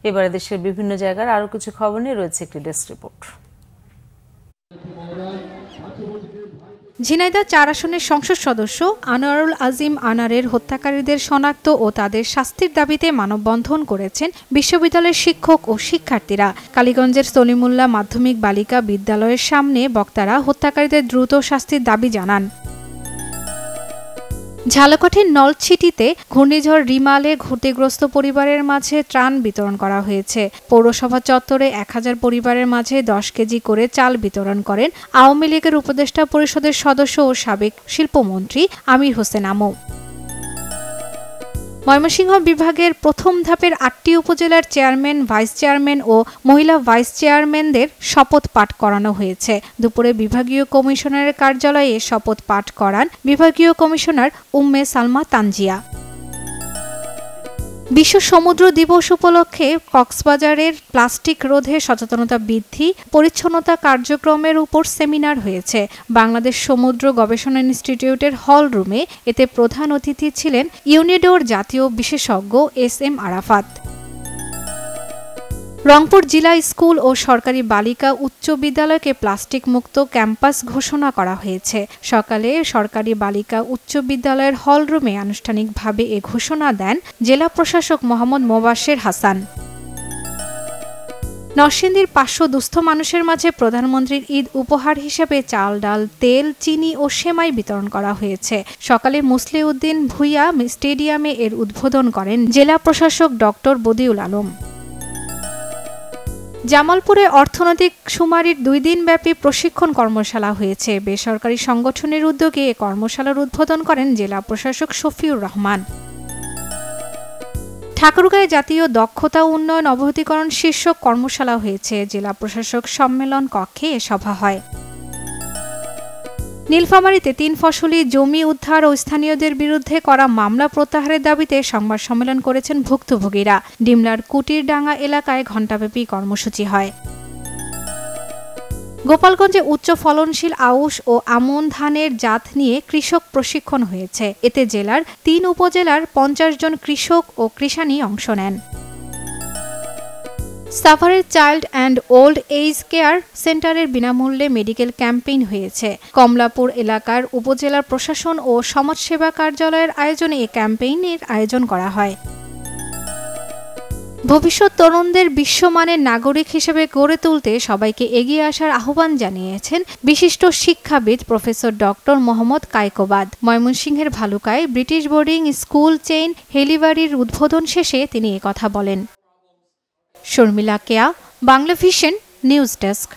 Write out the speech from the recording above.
এবারে দেশের বিভিন্ন জায়গার আরো কিছু খবর নিয়ে রয়েছে একটি ডেস্ক রিপোর্ট। ঝিনাইদহ ৪ আসনের সংসদ সদস্য আনোয়ারুল আজিম আনারের হত্যাকারীদের শনাক্ত ও তাদের শাস্তির দাবিতে মানববন্ধন করেছেন বিশ্ববিদ্যালয়ের শিক্ষক ও শিক্ষার্থীরা। কালীগঞ্জের সলিমুল্লাহ মাধ্যমিক বালিকা বিদ্যালয়ের সামনে বক্তারা হত্যাকারীদের দ্রুত শাস্তির দাবি জানান। ঝালকাঠির নলছিটিতে ঘূর্ণিঝড় রিমালে ক্ষতিগ্রস্ত পরিবারের মাঝে ত্রাণ বিতরণ করা হয়েছে। পৌরসভা চত্বরে ১,০০০ পরিবারের মাঝে ১০ কেজি করে চাল বিতরণ করেন আওয়ামী লীগের উপদেষ্টা পরিষদের সদস্য ও সাবেক শিল্পমন্ত্রী আমির হোসেন আমু। ময়মনসিংহ বিভাগের প্রথম ধাপের ৮টি উপজেলার চেয়ারম্যান, ভাইস চেয়ারম্যান ও মহিলা ভাইস চেয়ারম্যানদের শপথ পাঠ করানো হয়েছে। দুপুরে বিভাগীয় কমিশনারের কার্যালয়ে শপথ পাঠ করান বিভাগীয় কমিশনার উম্মে সালমা তানজিয়া। বিশ্ব সমুদ্র দিবস উপলক্ষে কক্সবাজারের প্লাস্টিক রোধে সচেতনতা বৃদ্ধি, পরিচ্ছন্নতা কার্যক্রমের উপর সেমিনার হয়েছে বাংলাদেশ সমুদ্র গবেষণা ইনস্টিটিউটের হল রুমে। এতে প্রধান অতিথি ছিলেন ইউনিডোর জাতীয় বিশেষজ্ঞ SM আরাফাত। রংপুর জেলা স্কুল ও সরকারি বালিকা উচ্চ বিদ্যালয়কে প্লাস্টিক মুক্ত ক্যাম্পাস ঘোষণা করা হয়েছে। সকালে সরকারি বালিকা উচ্চ বিদ্যালয়ের হল রুমে আনুষ্ঠানিকভাবে এ ঘোষণা দেন জেলা প্রশাসক মোহাম্মদ মোবাশ্বের হাসান। নরসিংদীর ৫০০ দুস্থ মানুষের মাঝে প্রধানমন্ত্রীর ঈদ উপহার হিসেবে চাল, ডাল, তেল, চিনি ও সেমাই বিতরণ করা হয়েছে। সকালে মুসলিউদ্দিন ভূঁইয়া স্টেডিয়ামে এর উদ্বোধন করেন জেলা প্রশাসক ডক্টর বদিউল আলম। জামালপুরে অর্থনৈতিক শুমারির ২ দিনব্যাপী প্রশিক্ষণ কর্মশালা হয়েছে। বেসরকারি সংগঠনের উদ্যোগে এ কর্মশালার উদ্বোধন করেন জেলা প্রশাসক শফিউর রহমান। ঠাকুরগাঁয়ে জাতীয় দক্ষতা উন্নয়ন অবহিতকরণ শীর্ষক কর্মশালা হয়েছে। জেলা প্রশাসক সম্মেলন কক্ষে এ সভা হয়। নীলফামারীতে ৩ ফসলি জমি উদ্ধার ও স্থানীয়দের বিরুদ্ধে করা মামলা প্রত্যাহারের দাবিতে সংবাদ সম্মেলন করেছেন ভুক্তভোগীরা। ডিমলার কুটিরডাঙ্গা এলাকায় ঘণ্টাব্যাপী কর্মসূচি হয়। গোপালগঞ্জে উচ্চ ফলনশীল আউশ ও আমন ধানের জাত নিয়ে কৃষক প্রশিক্ষণ হয়েছে। এতে জেলার ৩ উপজেলার ৫০ জন কৃষক ও কৃষানী অংশ নেন। সাভারের child and old age care সেন্টারের বিনামূল্যে মেডিকেল ক্যাম্পেইন হয়েছে। কমলাপুর এলাকার উপজেলার প্রশাসন ও সমাজসেবা কার্যালয়ের আয়োজনে এই ক্যাম্পেইনের আয়োজন করা হয়। ভবিষ্যৎ তরুণদের বিশ্বমানের নাগরিক হিসেবে গড়ে তুলতে সবাইকে এগিয়ে আসার আহ্বান জানিয়েছেন বিশিষ্ট শিক্ষাবিদ প্রফেসর ডক্টর মোহাম্মদ কায়কোবাদ। ময়মনসিংহের ভালুকায় ব্রিটিশ বোর্ডিং স্কুল চেইন হেলিবাড়ির উদ্বোধন শেষে তিনি একথা বলেন। শর্মিলা কেয়া, বাংলা ভিশন নিউজ ডেস্ক।